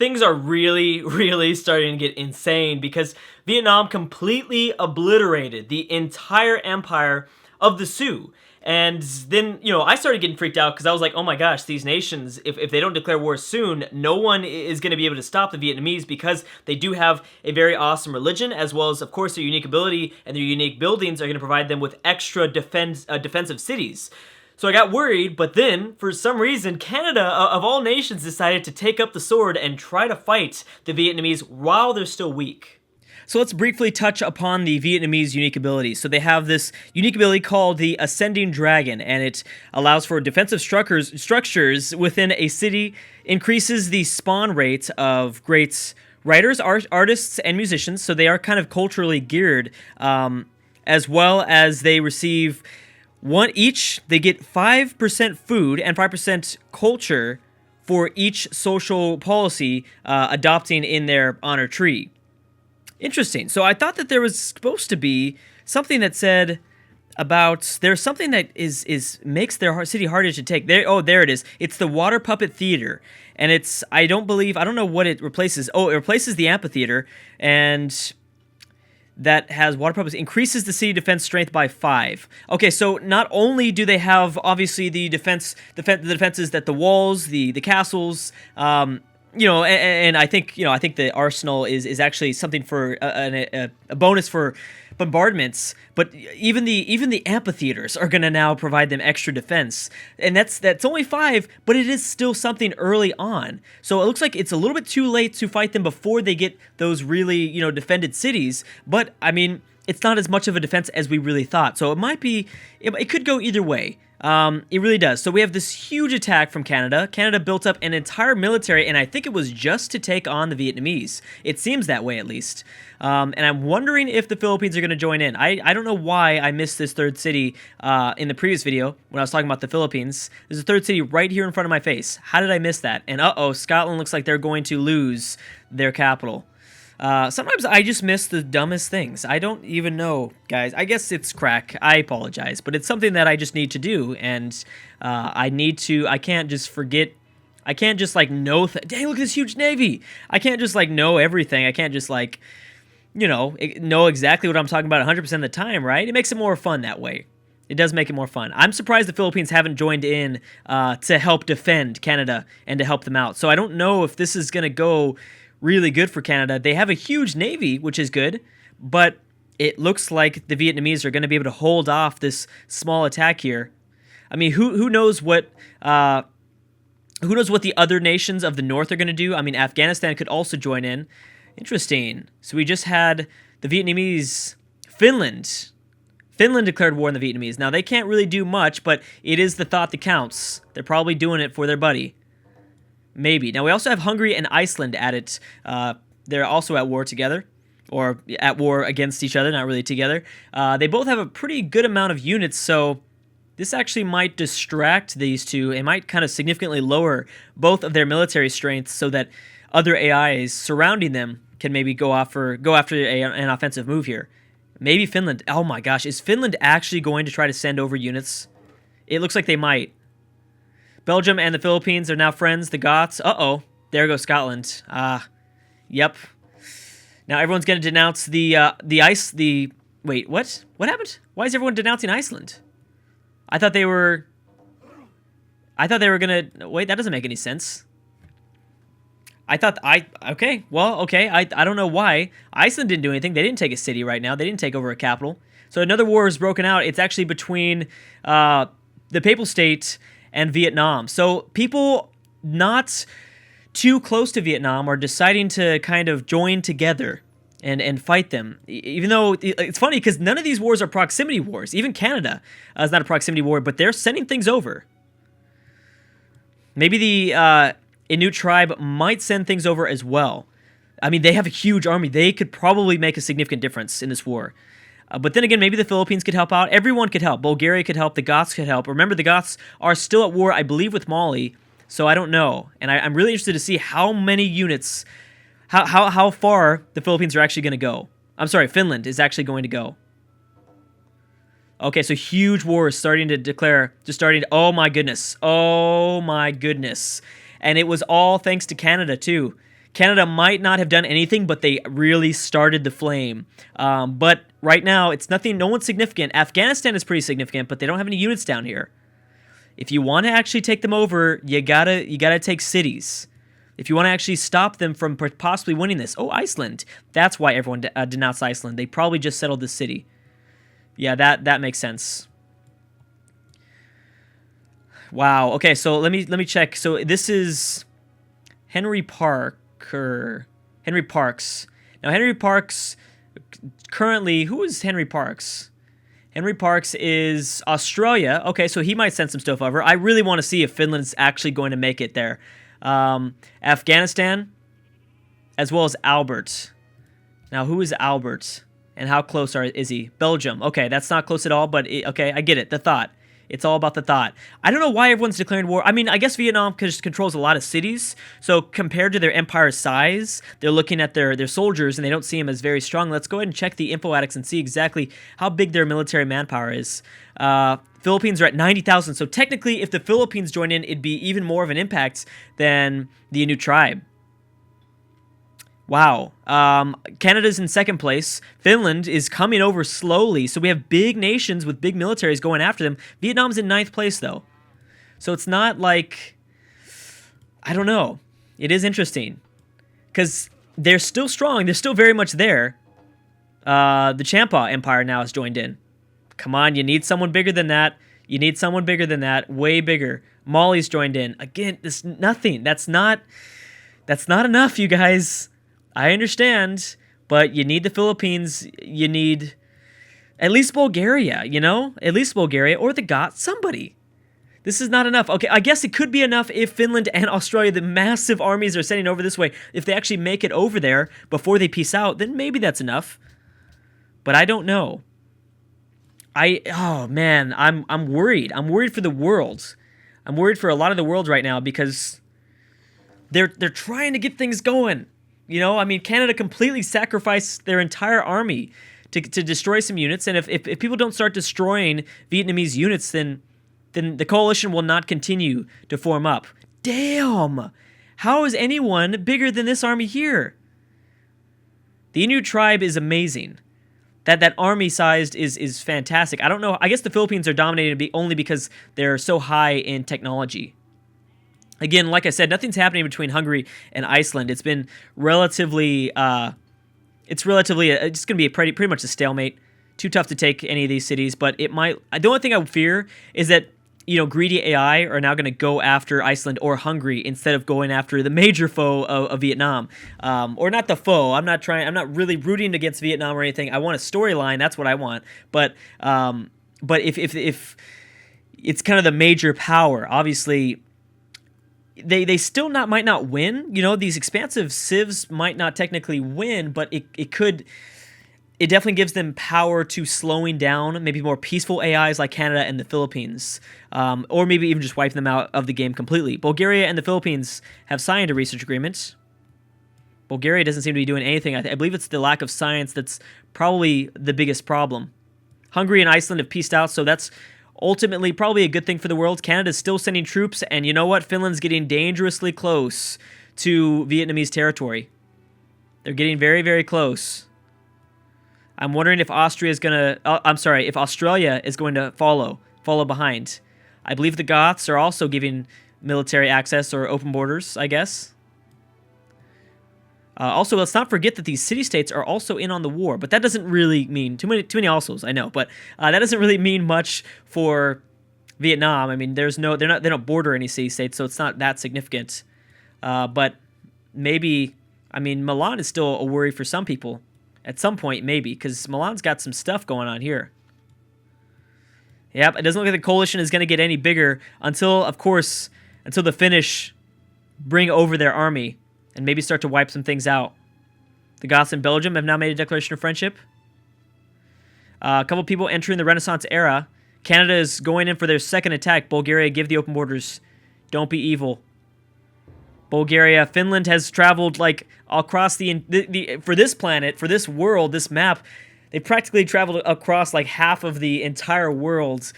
things are really, really starting to get insane because Vietnam completely obliterated the entire empire of the Sioux. And then, I started getting freaked out because I was like, oh my gosh, these nations, if they don't declare war soon, no one is going to be able to stop the Vietnamese because they do have a very awesome religion, as well as, of course, their unique ability and their unique buildings are going to provide them with extra defensive cities. So I got worried, but then, for some reason, Canada, of all nations, decided to take up the sword and try to fight the Vietnamese while they're still weak. So let's briefly touch upon the Vietnamese unique ability. So they have this unique ability called the Ascending Dragon, and it allows for defensive structures within a city, increases the spawn rate of great writers, artists, and musicians, so they are kind of culturally geared, as well as they receive they get 5% food and 5% culture for each social policy adopting in their honor tree. Interesting. So I thought that there was supposed to be something that said about there's something that makes their city harder to take. There it is. It's the Water Puppet Theater, and I don't know what it replaces. Oh, it replaces the amphitheater, and that has water puppets, increases the city defense strength by 5. Okay, so not only do they have obviously the defenses that the walls, the castles, and I think the arsenal is actually something for a bonus for bombardments, but even the amphitheaters are going to now provide them extra defense, and that's only 5, but it is still something early on. So it looks like it's a little bit too late to fight them before they get those really defended cities. But I mean, it's not as much of a defense as we really thought. So it could go either way. It really does. So we have this huge attack from Canada. Canada built up an entire military, and I think it was just to take on the Vietnamese. It seems that way, at least. And I'm wondering if the Philippines are going to join in. I don't know why I missed this third city in the previous video when I was talking about the Philippines. There's a third city right here in front of my face. How did I miss that? And Scotland looks like they're going to lose their capital. Sometimes I just miss the dumbest things. I don't even know, guys. I guess it's crack. I apologize, but it's something that I just need to do, and I can't just forget. I can't just know. Dang, look at this huge navy. I can't just know everything. I can't just know exactly what I'm talking about 100% of the time, right? It makes it more fun that way. It does make it more fun. I'm surprised the Philippines haven't joined in to help defend Canada and to help them out. So I don't know if this is going to go really good for Canada. They have a huge navy, which is good, but it looks like the Vietnamese are going to be able to hold off this small attack here. I mean, who knows what the other nations of the north are going to do? I mean, Afghanistan could also join in. Interesting. So we just had the Vietnamese, Finland declared war on the Vietnamese. Now, they can't really do much, but it is the thought that counts. They're probably doing it for their buddy. Maybe. Now, we also have Hungary and Iceland at it. They're also at war together, or at war against each other, not really together. They both have a pretty good amount of units, so this actually might distract these two. It might kind of significantly lower both of their military strengths so that other AIs surrounding them can maybe go after an offensive move here. Maybe Finland. Oh my gosh, is Finland actually going to try to send over units? It looks like they might. Belgium and the Philippines are now friends. The Goths. There goes Scotland. Yep. Now everyone's going to denounce wait, what? What happened? Why is everyone denouncing Iceland? I thought they were going to... Wait, that doesn't make any sense. I don't know why. Iceland didn't do anything. They didn't take a city right now. They didn't take over a capital. So another war is broken out. It's actually between the Papal State and Vietnam. So people not too close to Vietnam are deciding to kind of join together and fight them. Even though it's funny because none of these wars are proximity wars. Even Canada is not a proximity war, but they're sending things over. Maybe the Inuit tribe might send things over as well. I mean, they have a huge army. They could probably make a significant difference in this war. But then again, maybe the Philippines could help out. Everyone could help. Bulgaria could help. The Goths could help. Remember, the Goths are still at war, I believe, with Mali. So I don't know. And I'm really interested to see how many units, how far the Philippines are actually going to go. I'm sorry, Finland is actually going to go. Okay, so huge war is starting to declare, oh my goodness. And it was all thanks to Canada, too. Canada might not have done anything, but they really started the flame. But right now, it's nothing. No one's significant. Afghanistan is pretty significant, but they don't have any units down here. If you want to actually take them over, you gotta take cities. If you want to actually stop them from possibly winning this. Oh, Iceland. That's why everyone denounced Iceland. They probably just settled the city. Yeah, that makes sense. Wow. Okay, so let me check. So this is Henry Parker. Henry Parks. Now Henry Parks currently, who is Henry Parks? Henry Parks is Australia. Okay, so he might send some stuff over. I really want to see if Finland's actually going to make it there. Afghanistan, as well as Albert. Now, who is Albert? And how close is he? Belgium. Okay, that's not close at all, but okay, I get it. The thought. It's all about the thought. I don't know why everyone's declaring war. I mean, I guess Vietnam controls a lot of cities, so compared to their empire's size, they're looking at their soldiers, and they don't see them as very strong. Let's go ahead and check the info addicts and see exactly how big their military manpower is. Philippines are at 90,000, so technically, if the Philippines join in, it'd be even more of an impact than the Inuit tribe. Wow. Canada's in second place. Finland is coming over slowly. So we have big nations with big militaries going after them. Vietnam's in ninth place, though. So it's not like... I don't know. It is interesting. Because they're still strong. They're still very much there. The Champa Empire now has joined in. Come on, you need someone bigger than that. You need someone bigger than that. Way bigger. Mali's joined in. Again, this nothing. That's not enough, you guys. I understand, but you need the Philippines, you need at least Bulgaria, you know? At least Bulgaria, or the Goths, somebody. This is not enough. Okay, I guess it could be enough if Finland and Australia, the massive armies are sending over this way, if they actually make it over there before they peace out, then maybe that's enough. But I don't know. Oh man, I'm worried. I'm worried for the world. I'm worried for a lot of the world right now because they're trying to get things going. You know, I mean, Canada completely sacrificed their entire army to destroy some units, and if people don't start destroying Vietnamese units, then the coalition will not continue to form up. Damn! How is anyone bigger than this army here? The Inuit tribe is amazing. That army sized is fantastic. I don't know. I guess the Philippines are dominated only because they're so high in technology. Again, like I said, nothing's happening between Hungary and Iceland. It's been relatively, it's going to be pretty much a stalemate. Too tough to take any of these cities, but it might. The only thing I would fear is that, you know, greedy AI are now going to go after Iceland or Hungary instead of going after the major foe of Vietnam, or not the foe. I'm not really rooting against Vietnam or anything. I want a storyline. That's what I want. But if it's kind of the major power, obviously. They still might not win. You know, these expansive civs might not technically win, but it definitely gives them power to slowing down maybe more peaceful AIs like Canada and the Philippines, or maybe even just wiping them out of the game completely. Bulgaria and the Philippines have signed a research agreement. Bulgaria doesn't seem to be doing anything. I believe it's the lack of science that's probably the biggest problem. Hungary and Iceland have peaced out, so that's ultimately probably a good thing for the world. Canada's still sending troops, and you know what? Finland's getting dangerously close to Vietnamese territory. They're getting very, very close. I'm wondering if Australia is going to follow behind. I believe the Goths are also giving military access or open borders, I guess. Also, let's not forget that these city-states are also in on the war, but that doesn't really mean too many alsos, I know, but that doesn't really mean much for Vietnam. I mean, they don't border any city-states, so it's not that significant. But maybe, I mean, Milan is still a worry for some people. At some point, maybe, because Milan's got some stuff going on here. Yep, it doesn't look like the coalition is going to get any bigger until the Finnish bring over their army and maybe start to wipe some things out. The Goths in Belgium have now made a declaration of friendship. A couple people entering the Renaissance era. Canada is going in for their second attack. Bulgaria, give the open borders. Don't be evil. Bulgaria, Finland has traveled like across for this planet, for this world, this map. They practically traveled across like half of the entire world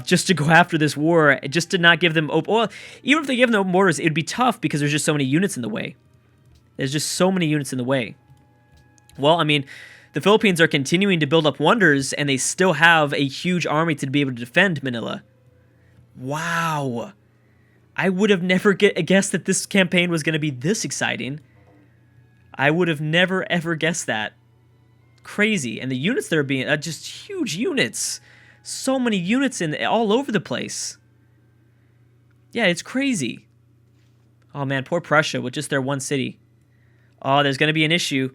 just to go after this war, just to not give them open. Well, even if they give them open borders, it would be tough because there's just so many units in the way. There's just so many units in the way. Well, I mean, the Philippines are continuing to build up wonders, and they still have a huge army to be able to defend Manila. Wow. I would have never guessed that this campaign was going to be this exciting. I would have never, ever guessed that. Crazy. And the units that are being... just huge units. So many units all over the place. Yeah, it's crazy. Oh, man, poor Prussia with just their one city. Oh, there's going to be an issue.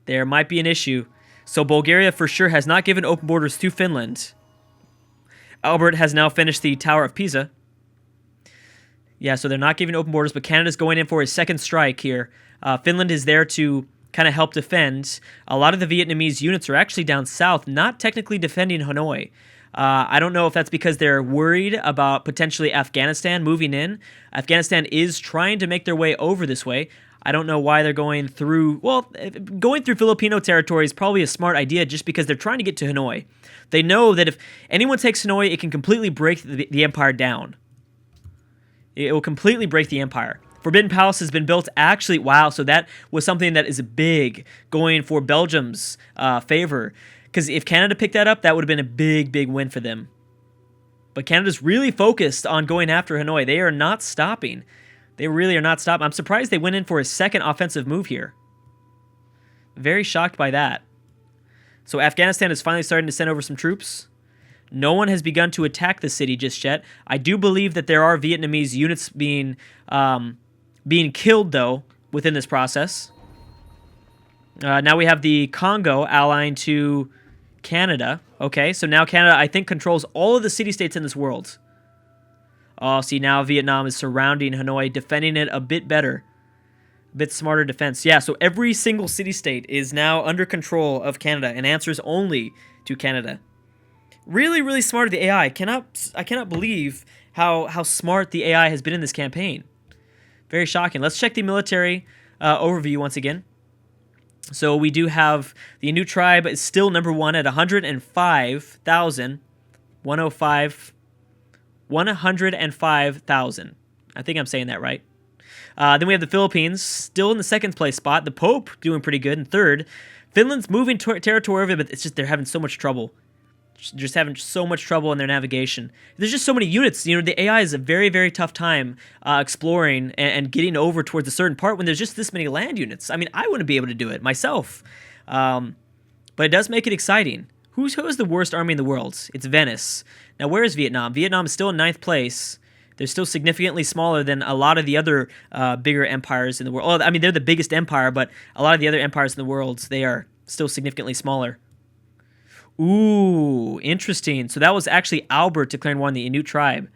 There might be an issue. So Bulgaria for sure has not given open borders to Finland. Albert has now finished the Tower of Pisa. Yeah, so they're not giving open borders, but Canada's going in for a second strike here. Finland is there to kind of help defend. A lot of the Vietnamese units are actually down south, not technically defending Hanoi. I don't know if that's because they're worried about potentially Afghanistan moving in. Afghanistan is trying to make their way over this way. I don't know why they're going through... Well, going through Filipino territory is probably a smart idea just because they're trying to get to Hanoi. They know that if anyone takes Hanoi, it can completely break the empire down. It will completely break the empire. Forbidden Palace has been built. Actually, wow, so that was something that is big going for Belgium's favor. Because if Canada picked that up, that would have been a big, big win for them. But Canada's really focused on going after Hanoi. They are not stopping. They really are not stopping. I'm surprised they went in for a second offensive move here. Very shocked by that. So Afghanistan is finally starting to send over some troops. No one has begun to attack the city just yet. I do believe that there are Vietnamese units being killed, though, within this process. Now we have the Congo allying to Canada. Okay, so now Canada, I think, controls all of the city-states in this world. Oh, see, now Vietnam is surrounding Hanoi, defending it a bit better. A bit smarter defense. Yeah, so every single city-state is now under control of Canada and answers only to Canada. Really, really smart of the AI. I cannot believe how smart the AI has been in this campaign. Very shocking. Let's check the military overview once again. So we do have the new tribe is still number one at 105,000. 105,000. I think I'm saying that right. Then we have the Philippines still in the second place spot. The Pope doing pretty good in third. Finland's moving territory over, but it's just they're having so much trouble. Just having so much trouble in their navigation. There's just so many units. You know, the AI is a very, very tough time exploring and getting over towards a certain part when there's just this many land units. I mean, I wouldn't be able to do it myself. But it does make it exciting. Who is the worst army in the world? It's Venice. Now, where is Vietnam? Vietnam is still in 9th place. They're still significantly smaller than a lot of the other bigger empires in the world. Well, I mean, they're the biggest empire, but a lot of the other empires in the world, they are still significantly smaller. Ooh, interesting. So that was actually Albert declaring war on the Inuit tribe.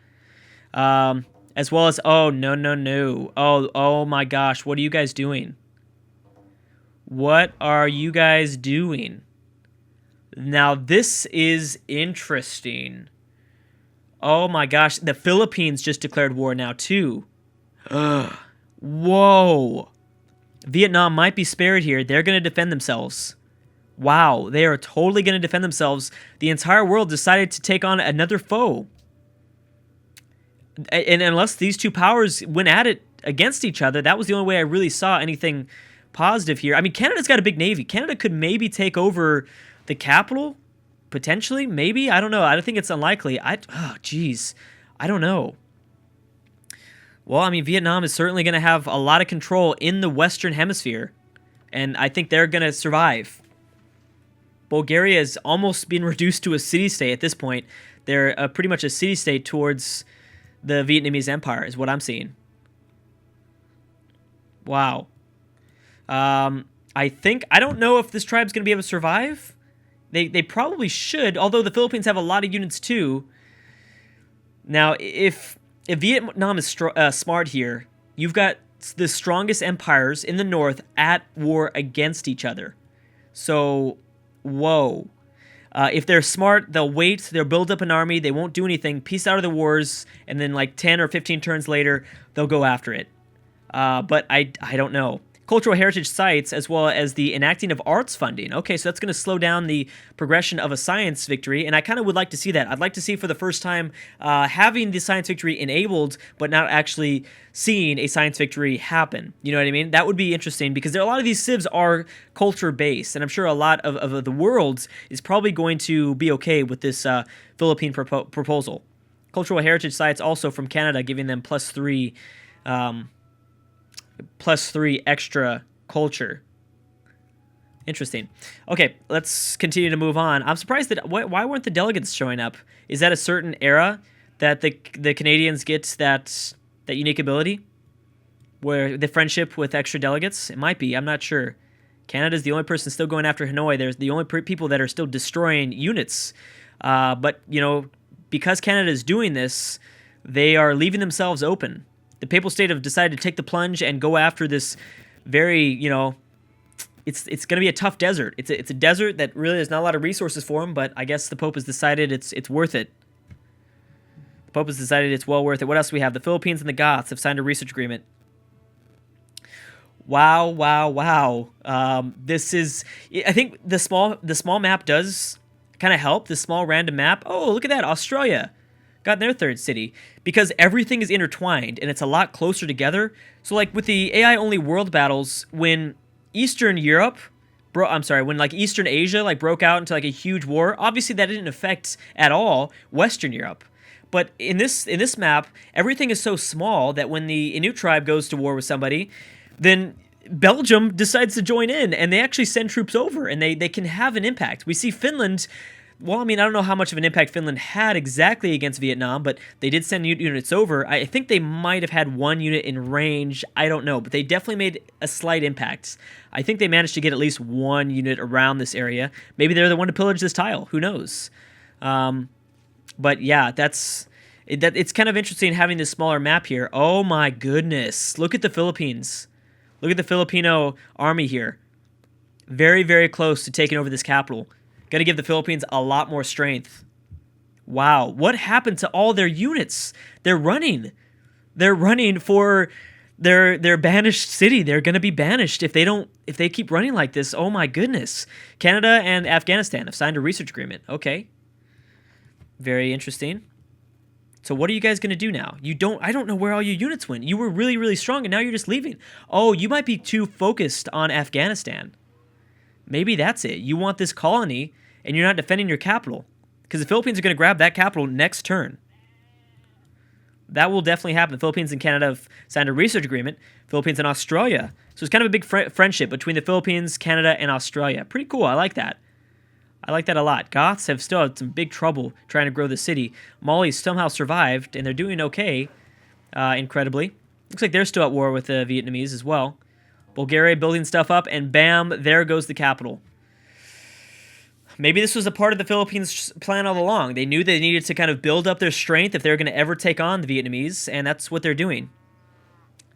As well as, oh, no. Oh my gosh, what are you guys doing? What are you guys doing? Now, this is interesting. Oh my gosh, the Philippines just declared war now, too. Whoa. Vietnam might be spared here. They're going to defend themselves. Wow, they are totally going to defend themselves. The entire world decided to take on another foe. And unless these two powers went at it against each other, that was the only way I really saw anything positive here. I mean, Canada's got a big navy. Canada could maybe take over the capital, potentially, maybe. I don't know. I don't think it's unlikely. I don't know. Well, I mean, Vietnam is certainly going to have a lot of control in the Western Hemisphere, and I think they're going to survive. Bulgaria is almost been reduced to a city-state at this point. They're pretty much a city-state towards the Vietnamese Empire, is what I'm seeing. Wow. I don't know if this tribe's going to be able to survive. They probably should, although the Philippines have a lot of units too. Now, if Vietnam is smart here, you've got the strongest empires in the north at war against each other. So, whoa. If they're smart, they'll wait, they'll build up an army, they won't do anything, peace out of the wars, and then like 10 or 15 turns later, they'll go after it. But I don't know. cultural heritage sites, as well as the enacting of arts funding. Okay, so that's going to slow down the progression of a science victory, and I kind of would like to see that. I'd like to see for the first time having the science victory enabled, but not actually seeing a science victory happen. You know what I mean? That would be interesting because a lot of these civs are culture-based, and I'm sure a lot of the world is probably going to be okay with this Philippine proposal. Cultural heritage sites also from Canada, giving them +3 extra culture. Interesting. Okay, let's continue to move on. I'm surprised that why weren't the delegates showing up? Is that a certain era that the Canadians get that unique ability, where the friendship with extra delegates? It might be. I'm not sure. Canada's the only person still going after Hanoi. There's the only people that are still destroying units. But because Canada is doing this, they are leaving themselves open. The Papal State have decided to take the plunge and go after this very, it's going to be a tough desert. It's a desert that really there's not a lot of resources for them, but I guess the Pope has decided it's worth it. The Pope has decided it's well worth it. What else do we have? The Philippines and the Goths have signed a research agreement. Wow. This is, I think the small map does kind of help. The small random map. Oh, look at that. Australia got their third city because everything is intertwined and it's a lot closer together. So like with the AI only world battles, when Eastern Europe when like Eastern Asia like broke out into like a huge war, obviously that didn't affect at all Western Europe. But in this map, everything is so small that when the Inuit tribe goes to war with somebody, then Belgium decides to join in and they actually send troops over and they can have an impact. We see Finland. Well, I mean, I don't know how much of an impact Finland had exactly against Vietnam, but they did send units over. I think they might have had one unit in range. I don't know, but they definitely made a slight impact. I think they managed to get at least one unit around this area. Maybe they're the one to pillage this tile. Who knows? But yeah, it's kind of interesting having this smaller map here. Oh my goodness. Look at the Philippines. Look at the Filipino army here. Very, very close to taking over this capital. Got to give the Philippines a lot more strength. Wow, what happened to all their units? They're running. They're running for their banished city. They're going to be banished if they keep running like this. Oh my goodness. Canada and Afghanistan have signed a research agreement. Okay. Very interesting. So what are you guys going to do now? I don't know where all your units went. You were really, really strong and now you're just leaving. Oh, you might be too focused on Afghanistan. Maybe that's it. You want this colony and you're not defending your capital because the Philippines are going to grab that capital next turn. That will definitely happen. The Philippines and Canada have signed a research agreement. Philippines and Australia. So it's kind of a big friendship between the Philippines, Canada, and Australia. Pretty cool. I like that. I like that a lot. Goths have still had some big trouble trying to grow the city. Mali's somehow survived, and they're doing okay, incredibly. Looks like they're still at war with the Vietnamese as well. Bulgaria building stuff up, and bam, there goes the capital. Maybe this was a part of the Philippines' plan all along. They knew they needed to kind of build up their strength if they were going to ever take on the Vietnamese, and that's what they're doing.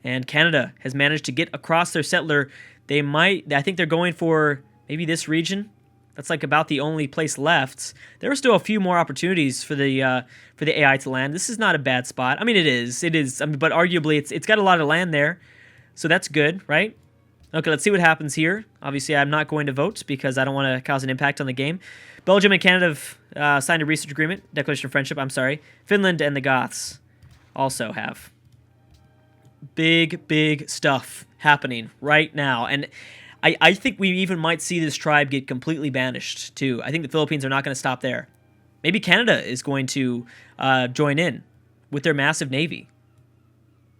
And Canada has managed to get across their settler. I think they're going for maybe this region. That's like about the only place left. There are still a few more opportunities for the AI to land. This is not a bad spot. I mean, it is. I mean, but arguably, it's got a lot of land there, so that's good, right? Okay, let's see what happens here. Obviously, I'm not going to vote because I don't want to cause an impact on the game. Belgium and Canada have signed a research agreement, declaration of friendship. I'm sorry. Finland and the Goths also have. Big stuff happening right now, and I think we even might see this tribe get completely banished, too. I think the Philippines are not going to stop there. Maybe Canada is going to join in with their massive navy.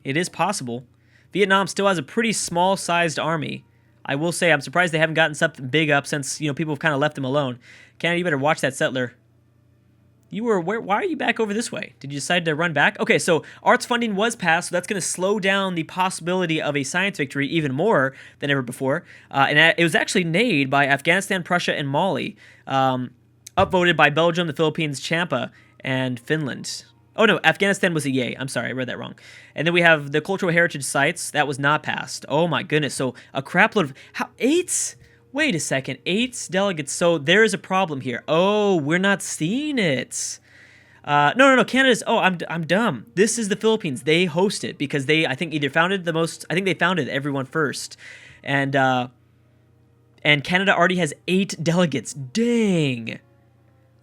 It is possible. Vietnam still has a pretty small-sized army. I will say I'm surprised they haven't gotten something big up since people have kind of left them alone. Canada, you better watch that settler. Why are you back over this way? Did you decide to run back? Okay, so arts funding was passed, so that's going to slow down the possibility of a science victory even more than ever before. And it was actually made by Afghanistan, Prussia, and Mali. Upvoted by Belgium, the Philippines, Champa, and Finland. Oh no, Afghanistan was a yay. I'm sorry, I read that wrong. And then we have the cultural heritage sites. That was not passed. Oh my goodness. So a crapload of... Eight? Wait a second. 8 delegates. So there is a problem here. Oh, we're not seeing it. No. Canada's... Oh, I'm dumb. This is the Philippines. They host it because they, I think, either founded the most... I think they founded everyone first. And Canada already has 8 delegates. Dang.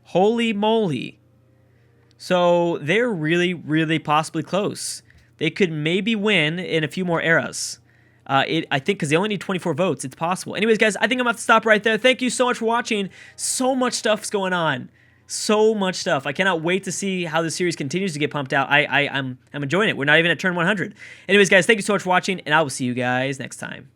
Holy moly. So they're really, really possibly close. They could maybe win in a few more eras. I think because they only need 24 votes, it's possible. Anyways, guys, I think I'm going to have to stop right there. Thank you so much for watching. So much stuff's going on. So much stuff. I cannot wait to see how the series continues to get pumped out. I'm enjoying it. We're not even at turn 100. Anyways, guys, thank you so much for watching, and I will see you guys next time.